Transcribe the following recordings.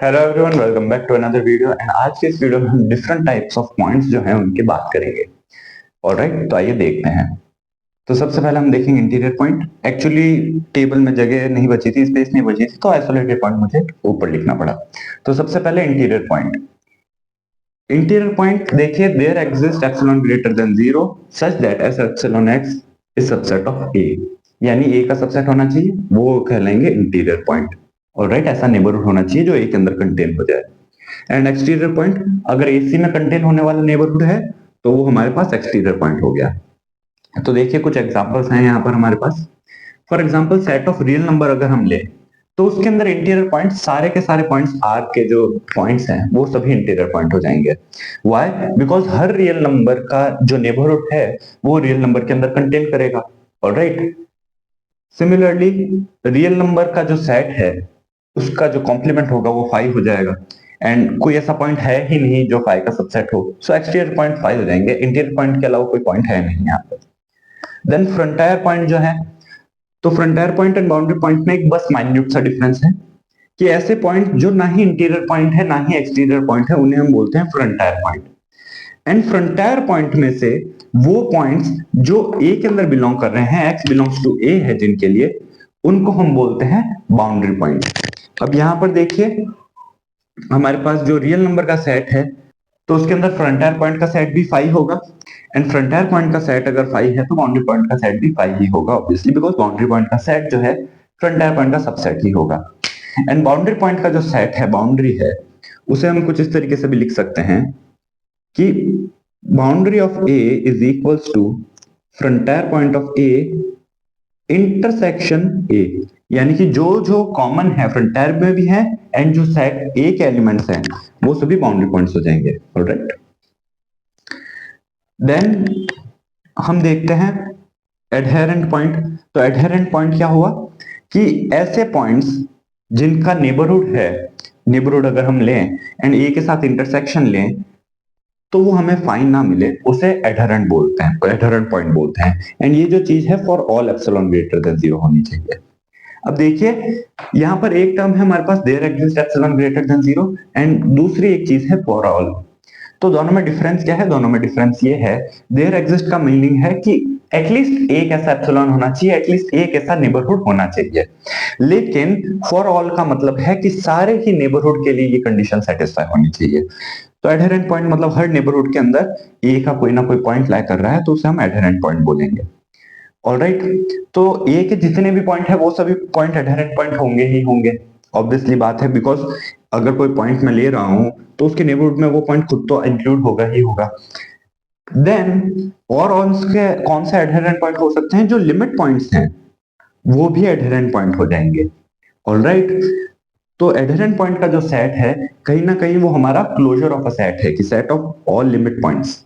Hello everyone, welcome back to another video. And आज के इस वीडियो में हम डिफरेंट टाइप्स ऑफ पॉइंट्स जो हैं उनकी बात करेंगे। ऑलराइट, तो आइए देखते हैं। तो सबसे पहले हम देखेंगे इंटीरियर पॉइंट। एक्चुअली टेबल में जगह नहीं बची थी, स्पेस नहीं बची थी, तो आइसोलेटेड पॉइंट मुझे ऊपर लिखना पड़ा। तो सबसे पहले इंटीरियर पॉइंट। इंटीरियर पॉइंट देखिए, there exist epsilon greater than 0 such that S epsilon x is subset of A. यानी ए का सबसेट होना चाहिए, वो कहलाएंगे इंटीरियर पॉइंट। ऑलराइट, ऐसा नेबरहुड होना चाहिए जो ए के अंदर कंटेन हो जाए। एंड एक्सटीरियर पॉइंट, अगर एसी में कंटेन होने वाला नेबरहुड है तो वो हमारे पास एक्सटीरियर पॉइंट हो गया। तो देखिए कुछ एग्जांपल्स हैं यहाँ पर हमारे पास। For example, set of real number अगर हम ले तो उसके अंदर इंटीरियर पॉइंट सारे के सारे पॉइंट्स, आर के जो पॉइंट्स हैं वो सभी इंटीरियर पॉइंट हो जाएंगे। Why? Because her real number का जो नेबरहुड है वो रियल नंबर के अंदर कंटेन करेगा। ऑलराइट, सिमिलरली रियल नंबर का जो सेट है उसका जो कॉम्प्लीमेंट होगा वो 5 हो जाएगा। एंड कोई ऐसा पॉइंट है ही नहीं जो 5 का सबसेट हो, सो एक्सटीरियर पॉइंट 5 हो जाएंगे। इंटीरियर पॉइंट के अलावा कोई पॉइंट है नहीं यहाँ पर। देन फ्रंटायर पॉइंट जो है, तो frontier point and boundary point में एक बस माइन्यूट सा डिफरेंस है कि ऐसे पॉइंट जो ना ही इंटीरियर पॉइंट है ना ही एक्सटीरियर पॉइंट है उन्हें हम बोलते हैं frontier point. And frontier point में से वो पॉइंट्स जो ए के अंदर बिलोंग कर रहे हैं, एक्स बिलोंग्स टू ए है जिनके लिए, उनको हम बोलते हैं बाउंड्री पॉइंट। अब यहां पर देखिए, हमारे पास जो रियल नंबर का सेट है तो उसके अंदर फ्रंटायर पॉइंट का सेट भी 5 होगा। एंड फ्रंटायर पॉइंट का सेट अगर 5 है तो बाउंड्री पॉइंट का सेट भी 5 ही होगा, ऑब्वियसली, बिकॉज बाउंड्री पॉइंट का सेट जो है फ्रंटायर पॉइंट का सबसेट ही होगा। एंड बाउंड्री पॉइंट का जो सेट है, बाउंड्री है, उसे हम कुछ इस तरीके से भी लिख सकते हैं कि boundary of A is equals to frontier point of A intersection A. यानी कि जो जो कॉमन है फ्रंटायर में भी है एंड जो सेट ए के एलिमेंट्स हैं वो सभी बाउंड्री पॉइंट्स हो जाएंगे। ऑलराइट, देन हम देखते हैं एडहेरेंट पॉइंट। तो एडहेरेंट पॉइंट क्या हुआ कि ऐसे पॉइंट्स जिनका नेबरहुड है, नेबरहुड अगर हम लें एंड ए के साथ इंटरसेक्शन लें तो वो हमें फाइन ना मिले, उसे एडहेरेंट बोलते हैं, एडहेरेंट पॉइंट बोलते हैं। एंड ये जो चीज है for all epsilon greater than 0 होनी चाहिए। अब देखिए यहां पर एक टर्म है हमारे पास, there exist epsilon greater than 0, and दूसरी एक चीज है फॉर ऑल। तो दोनों में डिफरेंस क्या है? दोनों में डिफरेंस ये है, देयर एग्जिस्ट का मीनिंग है कि एटलीस्ट एक ऐसा एप्सिलॉन होना चाहिए, एटलीस्ट एक ऐसा नेबरहुड होना चाहिए। लेकिन फॉर ऑल का मतलब है कि सारे ही नेबरहुड के लिए ये कंडीशन सेटिस्फाई होनी चाहिए। तो एडहेरेंट पॉइंट मतलब हर नेबरहुड के अंदर ए का कोई ना कोई पॉइंट लाई कर रहा है तो उसे हम एडहेरेंट पॉइंट बोलेंगे। ऑलराइट, तो ए के जितने भी पॉइंट है वो सभी पॉइंट एडहेरेंट पॉइंट होंगे ही होंगे, ऑब्वियसली बात है, बिकॉज अगर कोई पॉइंट मैं ले रहा हूं तो उसके नेबरहुड में वो पॉइंट खुद तो इंक्लूड होगा ही होगा। देन और उसके कौन से एडहेरेंट पॉइंट हो सकते हैं? जो लिमिट पॉइंट्स हैं वो भी एडहेरेंट पॉइंट हो जाएंगे। ऑलराइट, तो एडहेरेंट पॉइंट का जो सेट है कहीं ना कहीं वो हमारा क्लोजर ऑफ अ सेट है कि set of all limit points.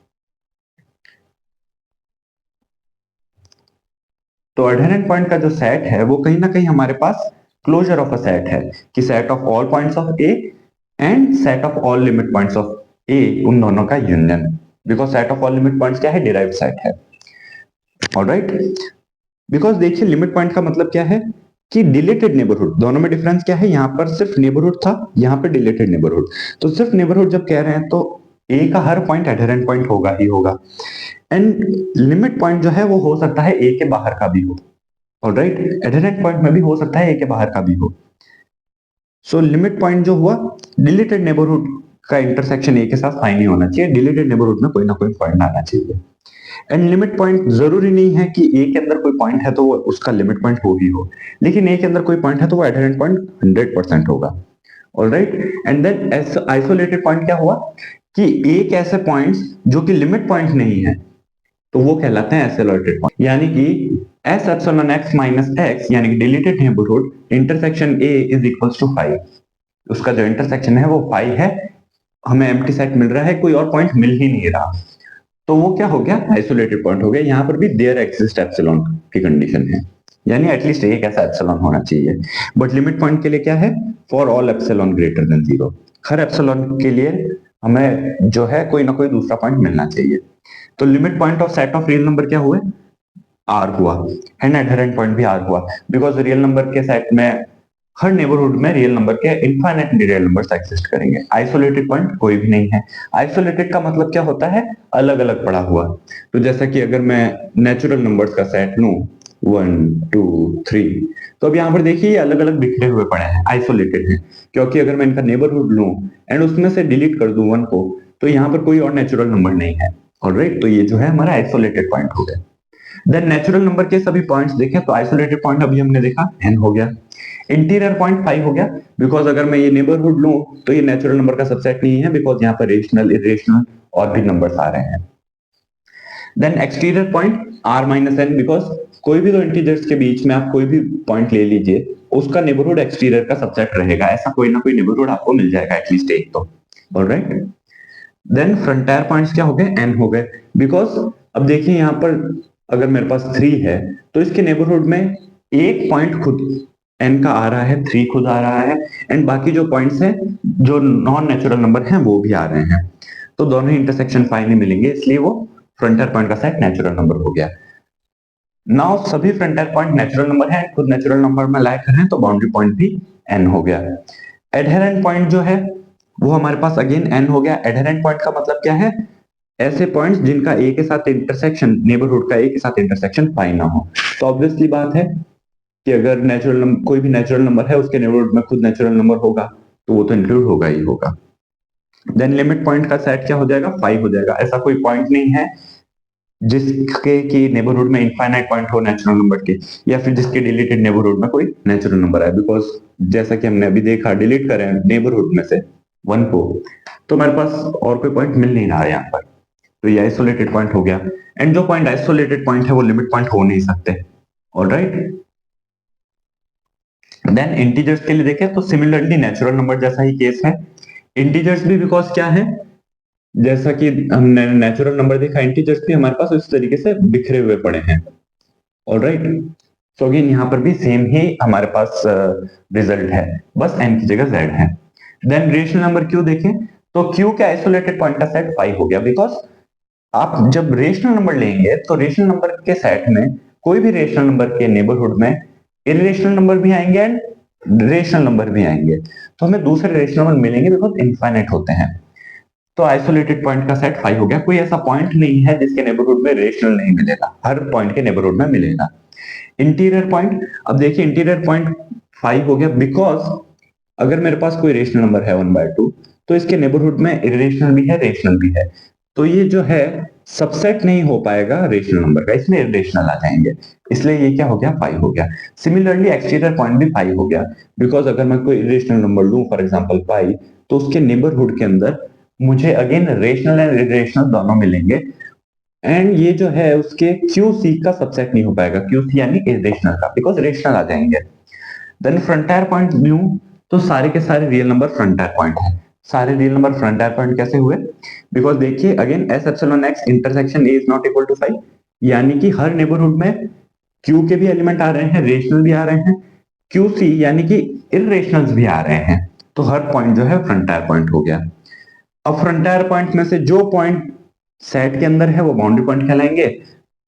तो एडहेरेंट पॉइंट का जो सेट है वो कहीं ना कहीं हमारे पास क्लोजर ऑफ अ सेट है कि set of all points of A and set of all limit points of A, उन दोनों का union. Because set of all limit points क्या है? डिराइव्ड सेट है। ऑलराइट, बिकॉज देखिए लिमिट पॉइंट का मतलब क्या है कि डिलीटेड नेबरहुड। दोनों में डिफरेंस क्या है? यहाँ पर सिर्फ नेबरहुड था, यहाँ पर डिलीटेड नेबरहुड। तो सिर्फ नेबरहुड जब कह रहे हैं तो ए का हर पॉइंट एडहेरेंट पॉइंट होगा ही होगा। एंड लिमिट पॉइंट जो है वो हो सकता है ए के बाहर का भी हो। ऑलराइट, एडहेरेंट पॉइंट में भी हो सकता है ए के बाहर का भी हो। सो लिमिट पॉइंट जो हुआ, डिलीटेड नेबरहुड का इंटरसेक्शन ए के साथ फाइन ही होना चाहिए, डिलीटेड नेबरहुड में कोई ना कोई पॉइंट आना चाहिए। एंड लिमिट पॉइंट जरूरी नहीं है कि ए के अंदर कोई पॉइंट है तो वो उसका लिमिट पॉइंट हो ही हो, लेकिन ए के अंदर कोई पॉइंट है तो वो एडहेरेंट पॉइंट 100% होगा। Alright, and then isolated point क्या हुआ कि एक ऐसे पॉइंट्स जो कि लिमिट पॉइंट नहीं है तो वो कहलाते हैं आइसोलेटेड पॉइंट। यानी कि S epsilon x minus x यानी कि deleted neighbourhood intersection A is equals to 5। उसका जो इंटरसेक्शन है वो 5 है, हमें एम्प्टी सेट मिल रहा है, कोई और पॉइंट मिल ही नहीं रहा, तो वो क्या हो गया? आइसोलेटेड पॉइंट हो गया। यहां पर भी देयर एक्सिस्ट एप्सिलॉन की कंडीशन है, यानी एटलीस्ट एक ऐसा एप्सिलॉन होना चाहिए। बट लिमिट पॉइंट के लिए क्या है? For all epsilon greater than 0, her epsilon के लिए हमें जो है कोई ना कोई दूसरा पॉइंट मिलना चाहिए। तो limit point of set of real number क्या हुए? आर हुआ, एंड एडहेरेंट पॉइंट भी आर हुआ, बिकॉज रियल नंबर के सेट में हर नेबरहुड में रियल नंबर के इनफाइनाइट रियल नंबर्स एग्जिस्ट करेंगे। आइसोलेटेड पॉइंट कोई भी नहीं है। आइसोलेटेड का मतलब क्या होता है, अलग अलग पड़ा हुआ। तो जैसा कि अगर मैं नेचुरल नंबर्स का सेट लूं 1 2 3, तो अब यहाँ पर देखिए ये अलग अलग बिखरे हुए पड़े हैं, आइसोलेटेड हैं। क्योंकि अगर मैं इनका नेबरहुड लूं एंड उसमें से डिलीट कर दूं 1 को, तो यहाँ पर कोई और नेचुरल नंबर नहीं है। ऑलराइट, तो ये जो है हमारा आइसोलेटेड पॉइंट हो गया। देन नेचुरल नंबर के सभी पॉइंट्स देखें तो आइसोलेटेड पॉइंट अभी हमने देखा n हो गया। इंटीरियर पॉइंट 5 हो गया, बिकॉज अगर मैं ये नेबरहुड लूं तो ये नेचुरल नंबर का सबसेट नहीं है, बिकॉज यहाँ पर रेशनल, इरेशनल और भी नंबर्स आ रहे हैं। Then exterior point r minus N, because कोई भी दो इंटीजर्स के बीच में आप कोई भी पॉइंट ले लीजिए, उसका नेबरहुड एक्सटीरियर का सबसेट रहेगा। ऐसा कोई ना कोई नेबरहुड आपको मिल जाएगा एटलीस्ट एक तो। ऑलराइट, देन फ्रंटायर पॉइंट्स क्या हो गए, n हो गए, बिकॉज अब देखिए यहाँ पर अगर मेरे पास 3 है तो इसके नेबरहुड में एक पॉइंट खुद n का आ रहा है, 3 खुद आ रहा है, एंड बाकी जो पॉइंट्स हैं जो नॉन नेचुरल नंबर हैं वो भी आ रहे हैं। तो दोनों ही इंटरसेक्शन फाइनली मिलेंगे, इसलिए वो फ्रंटियर पॉइंट का सेट नेचुरल नंबर हो गया। नाउ सभी फ्रंटियर पॉइंट नेचुरल नंबर है, खुद नेचुरल नंबर में लाइक कर रहे हैं, तो बाउंड्री पॉइंट भी n हो गया। एडहेरेंट पॉइंट जो है वो हमारे पास अगेन n हो गया। एडहेरेंट पॉइंट का मतलब क्या है, ऐसे पॉइंट्स जिनका ए के साथ इंटरसेक्शन, नेबरहुड का ए के साथ इंटरसेक्शन पाई ना हो। तो ऑब्वियसली बात है कि अगर नेचुरल नंबर, कोई भी नेचुरल नंबर है उसके नेबरहुड में खुद नेचुरल नंबर होगा, तो वो तो इंक्लूड होगा ही होगा। देन लिमिट पॉइंट का सेट क्या हो जाएगा, 5 हो जाएगा। ऐसा कोई पॉइंट नहीं है जिसके की नेबरहुड में इनफाइनाइट पॉइंट हो नेचुरल नंबर के, या फिर जिसके डिलीटेड नेबरहुड में कोई नेचुरल नंबर है, बिकॉज जैसा कि हमने अभी देखा डिलीट करें नेबरहुड में से 1 को, तो हमारे पास और कोई पॉइंट मिल नहीं रहा है यहाँ पर, तो ये आइसोलेटेड पॉइंट हो गया। एंड जो पॉइंट आइसोलेटेड पॉइंट है वो लिमिट पॉइंट हो नहीं सकते। ऑलराइट, देन इंटीजर्स के लिए देखें तो सिमिलरली नेचुरल नंबर जैसा ही केस है। इंटीजर्स भी बिकॉज क्या है, जैसा कि हमने नेचुरल नंबर देखा, इंटीजर्स भी हमारे पास इस तरीके से बिखरे हुए पड़े हैं। ऑलराइट, सो अगेन यहाँ पर भी सेम ही हमारे पास रिजल्ट है, बस n की जगह z है। देन रेशनल नंबर q देखें तो q के आइसोलेटेड पॉइंट का सेट 5 हो गया, बिकॉज आप जब रेशनल नंबर लेंगे तो रेशनल नंबर के सेट में कोई भी रेशनल नंबर के नेबरहुड में इरेशनल नंबर भी आएंगे एंड रेशनल नंबर भी आएंगे, तो हमें दूसरे रेशनल नंबर मिलेंगे बिकॉज इनफाइनाइट होते हैं। तो आइसोलेटेड पॉइंट का सेट 5 हो गया। कोई ऐसा पॉइंट नहीं है जिसके नेबरहुड में रेशनल नहीं मिलेगा, हर पॉइंट के नेबरहुड में मिलेगा। इंटीरियर पॉइंट, अब देखिए इंटीरियर पॉइंट 5 हो गया, बिकॉज अगर मेरे पास कोई रेशनल नंबर है 1/2, तो इसके नेबरहुड में इरेशनल भी है, रेशनल भी है, तो ये जो है सबसेट नहीं हो पाएगा रेशनल नंबर का, इसमें इरेशनल आ जाएंगे, इसलिए ये क्या हो गया, 5 हो गया। सिमिलरली एक्सटीरियर पॉइंट भी 5 हो गया, बिकॉज अगर मैं कोई इरेशनल नंबर लूं फॉर एग्जांपल 5, तो उसके नेबरहुड के अंदर मुझे अगेन रेशनल एंड इरेशनल दोनों मिलेंगे, एंड ये जो है उसके QC का सबसेट नहीं हो पाएगा, QC यानी इरेशनल का, बिकॉज रेशनल आ जाएंगे। देन फ्रंटायर पॉइंट लूं तो सारे के सारे रियल नंबर फ्रंटायर पॉइंट है। सारे रियल नंबर फ्रंटायर पॉइंट कैसे हुए, बिकॉज देखिए again S epsilon x intersection A is not equal to 5, यानी कि हर नेबरहुड में Q के भी एलिमेंट आ रहे हैं, रेशनल भी आ रहे हैं, QC यानी कि इरेशनल्स भी आ रहे हैं, तो हर पॉइंट जो है फ्रंटायर पॉइंट हो गया। अब फ्रंटायर पॉइंट में से जो पॉइंट सेट के अंदर है वो बाउंड्री पॉइंट कहलाएंगे,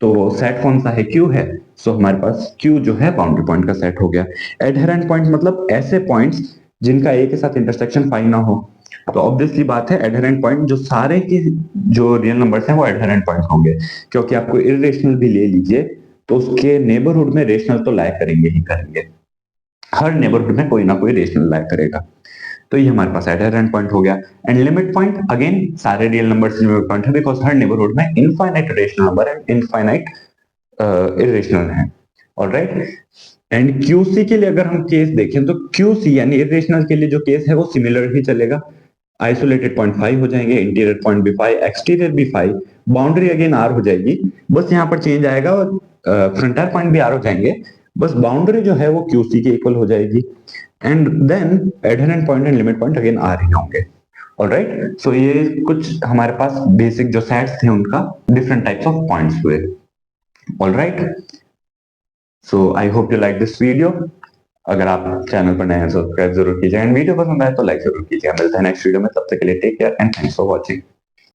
तो वो सेट कौन सा है, Q है, सो हमारे पास Q जो है बाउंड्री पॉइंट का सेट हो गया। एडहेरेंट पॉइंट मतलब ऐसे पॉइंट्स जिनका ए के साथ इंटरसेक्शन 5 ना हो, तो ऑब्वियसली बात है एडहेरेंट पॉइंट जो सारे के जो रियल नंबर्स हैं वो एडहेरेंट पॉइंट होंगे, क्योंकि आपको इरेशनल भी ले लीजिए तो उसके नेबरहुड में रेशनल तो लाया करेंगे ही करेंगे, हर नेबरहुड में कोई ना कोई रेशनल लाया करेगा, तो ये हमारे पास एडहेरेंट पॉइंट हो गया। एंड लिमिट पॉइंट अगेन सारे रियल नंबर्स लिमिट पॉइंट है, बिकॉज हर नेबरहुड में infinite rational number and infinite irrational है। ऑलराइट, एंड QC के लिए अगर हम केस देखें तो QC यानी इरेशनल के लिए जो केस है वो सिमिलर ही चलेगा। आइसोलेटेड पॉइंट 5 हो जाएंगे, इंटीरियर पॉइंट भी 5, एक्सटीरियर भी 5, बाउंड्री अगेन R हो जाएगी, बस यहाँ पर चेंज आएगा और फ्रंटायर पॉइंट भी R हो जाएंगे, बस बाउंड्री जो है वो QC के इक्वल हो जाएगी। And then adherent point and limit point again R ही होंगे। ऑलराइट, सो ये कुछ हमारे पास बेसिक जो सेट्स थे उनका डिफरेंट टाइप्स ऑफ पॉइंट्स हुए। Alright, so I hope you like this video. अगर आप चैनल पर नए हैं सब्सक्राइब जरूर कीजिए, एंड वीडियो पसंद आए तो लाइक जरूर कीजिए। मिलते हैं नेक्स्ट वीडियो में, तब तक के लिए take care and thanks for watching.